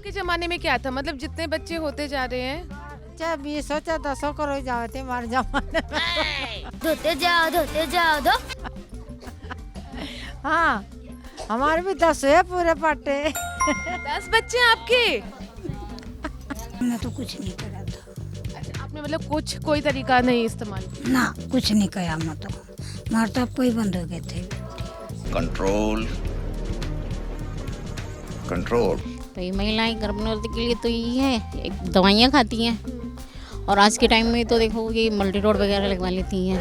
आपके जमाने में क्या था, मतलब जितने बच्चे होते जा रहे हैं? चाहे 20 हो चाहे 10 करो जाते हमारे जमाने में। धोते जाओ दो। हाँ, हमारे भी 10 है पूरे पट्टे। 10 बच्चे हैं आपके? मैं तो कुछ नहीं करा था अच्छा, आपने मतलब कुछ कोई तरीका नहीं इस्तेमाल किया? ना, कुछ नहीं कहा मैं तो। मार तो आपको ही बंद हो गए थे। Control control. तो ये महिलाएं गर्भनिरोधक के लिए तो यही है, एक दवाइयाँ खाती हैं और आज के टाइम में तो देखो ये मल्टी रोड वगैरह लगवा लेती हैं,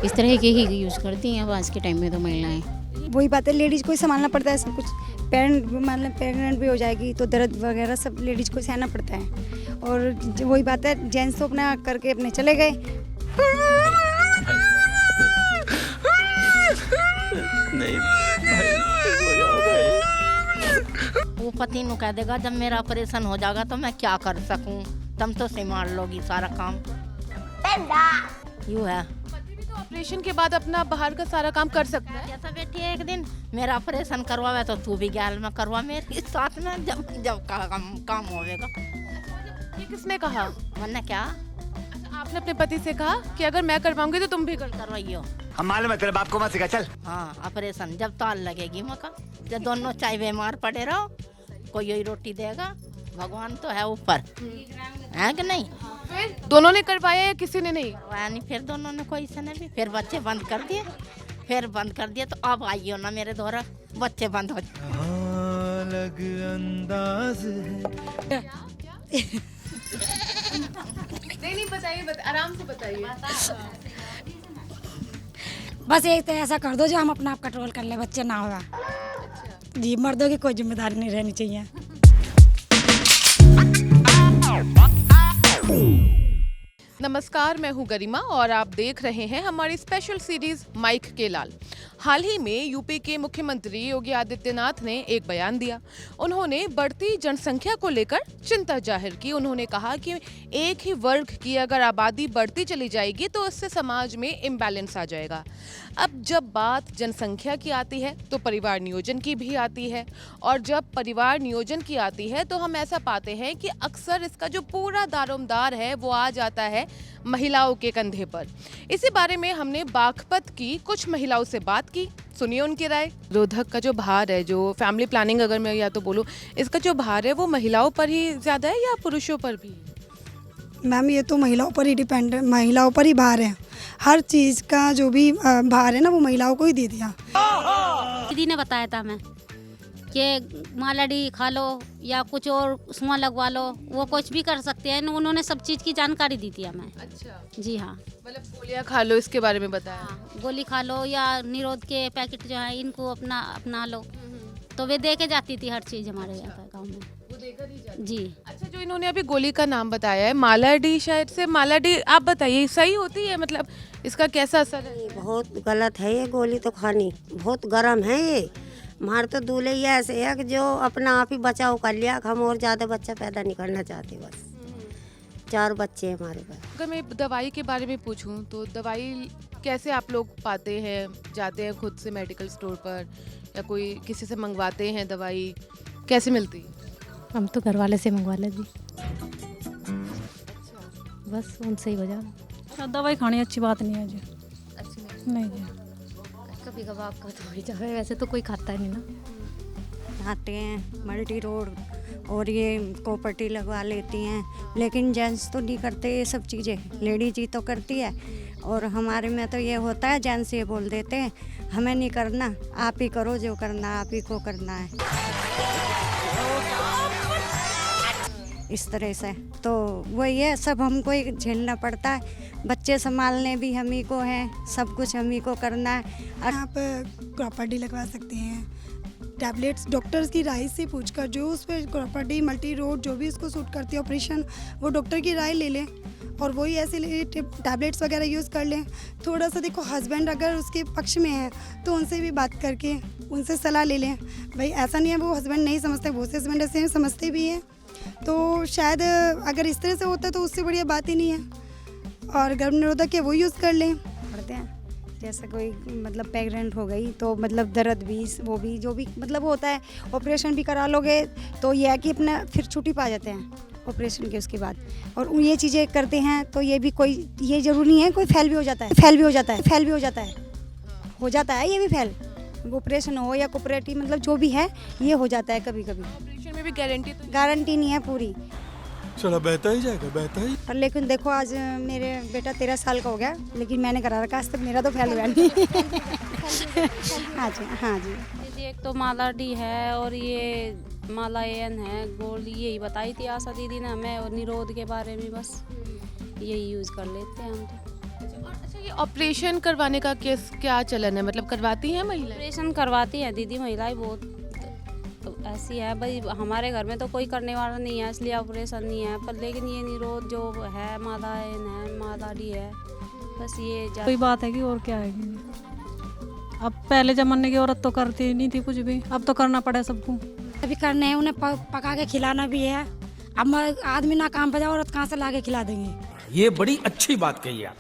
इस तरह के ही यूज़ करती हैं अब आज के टाइम में तो महिलाएं। वही बात है, लेडीज को ही संभालना पड़ता है सब कुछ। प्रेग्नेंट भी हो जाएगी तो दर्द वगैरह सब लेडीज को सहना पड़ता है। और वही बात है, जेंट्स तो अपना करके अपने चले गए। वो पति नु कह देगा जब मेरा ऑपरेशन हो जाएगा तो मैं क्या कर सकूं, तुम तो संभाल लोगी सारा काम। यूँ है। पति भी तो ऑपरेशन के बाद अपना बाहर का सारा काम कर सकता है। जैसा बेटी है, एक दिन मेरा ऑपरेशन करवावे तो तू भी गैल में करवा मेरे साथ में, जब काम होगा। ये किसने कहा? वरना क्या अच्छा, आपने अपने पति से कहा कि अगर मैं करवाऊंगी तो तुम भी कर करवाइयो। हम मालूम है तेरे बाप को मत सिखा, चल। हाँ, ऑपरेशन जब ताल लगेगी मका, जब दोनों चाय बीमार पड़े रहो, कोई यही रोटी देगा, भगवान तो है ऊपर, है कि नहीं? फिर दोनों ने करवाया या किसी ने नहीं? करवाया नहीं, फिर दोनों ने कोई से नहीं, फिर बच्चे बंद कर दिए, तो अब आइयो ना मेरे द्वारा, बच्चे बंद हो अलग अंदाज है। नहीं बताइए, आराम से बताइए। बस एक तो ऐसा कर दो जो हम अपना आप कंट्रोल कर ले, बच्चे ना होगा। जी, मर्दों की कोई जिम्मेदारी नहीं रहनी चाहिए। नमस्कार, मैं हूं गरिमा और आप देख रहे हैं हमारी स्पेशल सीरीज माइक के लाल। हाल ही में यूपी के मुख्यमंत्री योगी आदित्यनाथ ने एक बयान दिया। उन्होंने बढ़ती जनसंख्या को लेकर चिंता जाहिर की। उन्होंने कहा कि एक ही वर्ग की अगर आबादी बढ़ती चली जाएगी तो इससे समाज में इम्बैलेंस आ जाएगा। अब जब बात जनसंख्या की आती है तो परिवार नियोजन की भी आती है, और जब परिवार नियोजन की आती है तो हम ऐसा पाते हैं कि अक्सर इसका जो पूरा दारोमदार है वो आ जाता है महिलाओं के कंधे पर। इसी बारे में हमने बागपत की कुछ महिलाओं से बात की, सुनिए उनकी राय। रोधक का जो भार है, जो फैमिली प्लानिंग अगर मैं या तो बोलूँ, इसका जो भार है वो महिलाओं पर ही ज़्यादा है या पुरुषों पर भी? मैम, ये तो महिलाओं पर ही डिपेंड है, महिलाओं पर ही भार है। हर चीज़ का जो भी भार है ना, वो महिलाओं को ही दे दिया। दीदी ने बताया था हमें कि मालाडी खा लो या कुछ और सुआ लगवा लो, वो कुछ भी कर सकते हैं। उन्होंने सब चीज़ की जानकारी दी थी हमें। अच्छा, जी हाँ। मतलब गोलियां खा लो, इसके बारे में बताया? हाँ, गोली खा लो या निरोध के पैकेट जो है इनको अपना लो, तो वे दे के जाती थी हर चीज़ हमारे यहाँ गाँव में। वो देकर ही जाती। जी। अच्छा, जो इन्होंने अभी गोली का नाम बताया है मालाडी, शायद से मालाडी, आप बताइए सही होती है, मतलब इसका कैसा असर है? बहुत गलत है ये गोली तो खानी, बहुत गर्म है ये। हमारे तो दूल्हे ही ऐसे है कि जो अपना आप ही बचाव कर लिया, हम और ज़्यादा बच्चा पैदा नहीं करना चाहते। बस 4 बच्चे हैं हमारे पास। अगर मैं दवाई के बारे में पूछूं तो दवाई कैसे आप लोग पाते हैं? जाते हैं खुद से मेडिकल स्टोर पर या कोई किसी से मंगवाते हैं? दवाई कैसे मिलती है? हम तो घर वाले से मंगवा लेते, बस उनसे ही वजह। दवाई खानी अच्छी बात नहीं है जी। अच्छी नहीं जी, कभी कभार का तो हो जाए, वैसे तो कोई खाता नहीं ना। खाते हैं मल्टी रोड और ये कॉपर्टी लगवा लेती हैं, लेकिन जेंट्स तो नहीं करते ये सब चीज़ें, लेडीज ही तो करती है। और हमारे में तो ये होता है, जेंट्स ये बोल देते हैं हमें नहीं करना, आप ही करो, जो करना आप ही को करना है, इस तरह से। तो वही है, सब हमको ही झेलना पड़ता है, बच्चे संभालने भी हम ही को है, सब कुछ हम ही को करना है। आप प्रॉपर्टी लगवा सकते हैं, टैबलेट्स डॉक्टर्स की राय से पूछकर, जो उस पर प्रॉपर्टी मल्टी रोड जो भी उसको सूट करती है ऑपरेशन, वो डॉक्टर की राय ले लें और वही ऐसे टैबलेट्स वगैरह यूज़ कर लें। थोड़ा सा देखो, हस्बैंड अगर उसके पक्ष में है तो उनसे भी बात करके उनसे सलाह ले लें। भाई ऐसा नहीं है वो हस्बैंड नहीं समझते, बहुत से हस्बैंड ऐसे हैं समझते भी हैं। तो शायद अगर इस तरह से होता है तो उससे बढ़िया बात ही नहीं है। और गर्भ निरोधक है वो यूज़ कर लें, पड़ते हैं जैसे कोई मतलब प्रेग्नेंट हो गई तो मतलब दर्द भी वो भी जो भी मतलब होता है, ऑपरेशन भी करा लोगे तो ये है कि अपना फिर छुट्टी पा जाते हैं ऑपरेशन के उसके बाद। और ये चीज़ें करते हैं तो ये भी कोई ये ज़रूरी नहीं है कोई फेल भी हो जाता है, फेल भी हो जाता है, फेल भी हो जाता है, हो जाता है ये भी फेल, ऑपरेशन हो या कोऑपरेटिव मतलब जो भी है ये हो जाता है कभी कभी। ऑपरेशन में भी गारंटी नहीं है पूरी, चला बहता ही जाएगा, बहता ही। पर लेकिन देखो आज मेरे बेटा 13 साल का हो गया लेकिन मैंने करा रखा, आज तक मेरा तो फेल हुआ नहीं। हाँ जी, हाँ जी। दीदी एक तो माला डी है और ये माला एन है, गोल्ड, यही बताई थी आशा दीदी ने हमें, और निरोध के बारे में बस यही यूज़ कर लेते हैं हम तो। अच्छा, ये ऑपरेशन करवाने का क्या चलन है, मतलब करवाती हैं महिलाएं? ऑपरेशन करवाती हैं दीदी महिलाएं बहुत, तो ऐसी है भाई, हमारे घर में तो कोई करने वाला नहीं है इसलिए ऑपरेशन नहीं है, पर लेकिन ये निरोध जो है, माला एन है, माला डी है, बस ये कोई बात है कि और क्या है कि अब पहले ज़माने की औरत तो करती नहीं थी कुछ भी, अब तो करना पड़ा सबको। अभी करने हैं, उन्हें पका के खिलाना भी है। अब आदमी ना काम पे जाए, औरत कहाँ से ला के खिला देंगे? ये बड़ी अच्छी बात कही आप।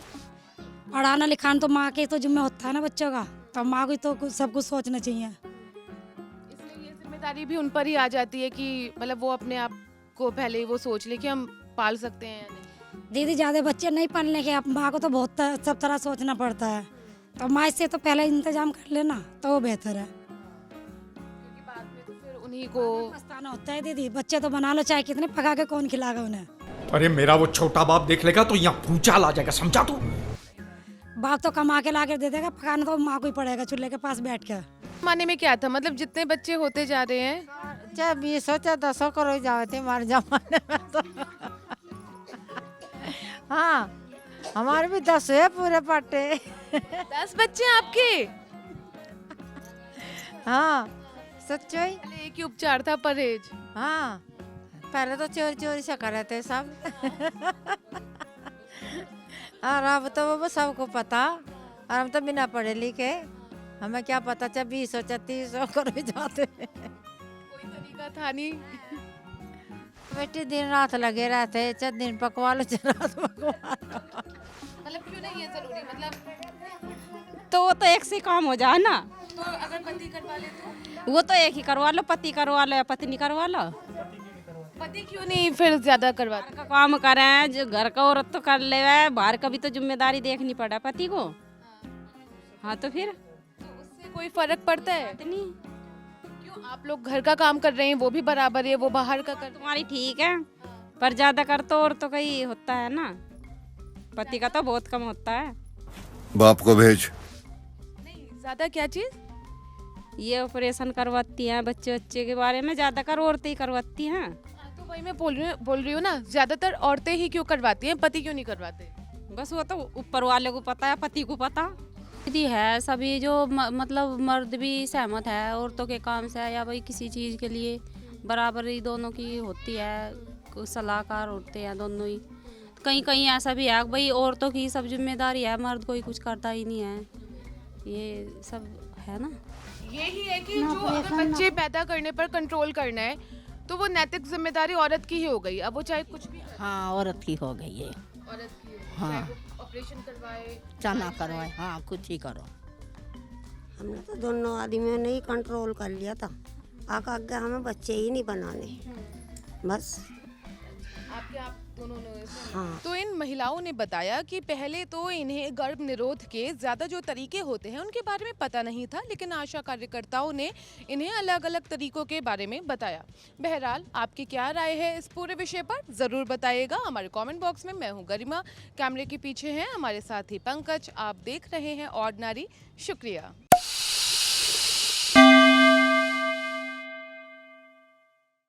पढ़ाना लिखाना तो माँ के तो जिम्मे होता है ना बच्चों का, तो माँ को तो सब कुछ सोचना चाहिए। इसलिए ये जिम्मेदारी भी उन पर ही आ जाती है कि मतलब वो अपने आप को पहले ही वो सोच ले कि हम पाल सकते हैं या नहीं। दीदी ज़्यादा बच्चे नहीं पढ़ने के, अब माँ को तो बहुत सब तरह सोचना पड़ता है, तो माँ इससे तो पहले इंतजाम कर लेना तो वो बेहतर है, क्योंकि बाद में तो फिर उन्हीं को पछताना होता है। दीदी बच्चे तो बना लो चाहे कितने, पका के कौन खिलाएगा उन्हें? अरे मेरा वो छोटा बाप देख लेगा तो यहाँ भूचाल आ जाएगा, समझा तू? बाप तो कमा के ला के दे देगा, पकाना तो माँ को ही पड़ेगा चूल्हे के पास बैठ कर। माने में क्या था, मतलब जितने बच्चे होते जा रहे हैं, चाहे 20 हो चाहे 10 हो करो जाते हमारे जमाने में तो। हाँ, हमारे भी 10 है पूरे पट्टे। 10 बच्चे आपके? हाँ सच्चो ही। पहले एक ही उपचार था, परहेज। हाँ, पहले तो चोरी चोरी से कर रहे थे सब। और अब तो वो सबको पता, और हम तो बिना पढ़े लिखे, हमें क्या पता, चाहे 20 हो चाहे 30 हो करो जाते। कोई तरीका था नहीं। बेटी दिन रात लगे रहते, चाहे दिन पकवा लो चाहे रात पकवा लो। मतलब क्यों नहीं है जरूरी, मतलब तो वो तो एक से काम हो जाए ना, तो अगर पति करवा ले तो वो तो एक ही करवा लो, पति करवा लो या पत्नी करवा लो। पति क्यों नहीं फिर ज्यादा करवाते? का काम करें जो घर का औरत तो कर ले, बाहर का भी तो जिम्मेदारी देखनी पड़ा पति को। हाँ तो फिर तो उससे कोई फर्क पड़ता है? नहीं, क्यों, आप लोग घर का काम कर रहे हैं वो भी बराबर है, वो बाहर का कर। तुम्हारी ठीक है, पर ज्यादा कर तो और तो कहीं होता है ना, पति का तो बहुत कम होता है। बाप को भेज। नहीं, ज्यादा क्या चीज? ये ऑपरेशन करवाती हैं बच्चे के बारे में, ज्यादा कर औरतें ही करवाती हैं। तो वही मैं बोल रही हूँ ना, ज्यादातर औरतें ही क्यों करवाती हैं, पति क्यों नहीं करवाते? बस वो तो ऊपर वाले को पता है, पति को पता। दीदी है सभी जो मतलब मर्द भी सहमत है औरतों के काम से, या भाई किसी चीज़ के लिए बराबरी दोनों की होती है, सलाहकार होते हैं दोनों ही। कहीं कहीं ऐसा भी है भाई औरतों की सब जिम्मेदारी है, मर्द कोई कुछ करता ही नहीं है, ये सब है ना। यही है कि जो अगर बच्चे पैदा करने पर कंट्रोल करना है तो वो नैतिक जिम्मेदारी औरत की ही हो गई, अब वो चाहे कुछ भी करे। हाँ, औरत की हो गई है। औरत की हो गई, हाँ। चाहे वो ऑपरेशन करवाए चाना करवाए, हाँ कुछ ही करो। हमने तो दोनों आदमियों ने ही कंट्रोल कर लिया था, आगे हमें बच्चे ही नहीं बनाने, बस। आपके आप दोनों ने हाँ। तो इन महिलाओं ने बताया कि पहले तो इन्हें गर्भ निरोध के ज़्यादा जो तरीके होते हैं उनके बारे में पता नहीं था, लेकिन आशा कार्यकर्ताओं ने इन्हें अलग अलग तरीकों के बारे में बताया। बहरहाल आपकी क्या राय है इस पूरे विषय पर, ज़रूर बताइएगा हमारे कमेंट बॉक्स में। मैं हूं गरिमा, कैमरे के पीछे हैं हमारे साथी पंकज। आप देख रहे हैं ऑर्डिनरी। शुक्रिया।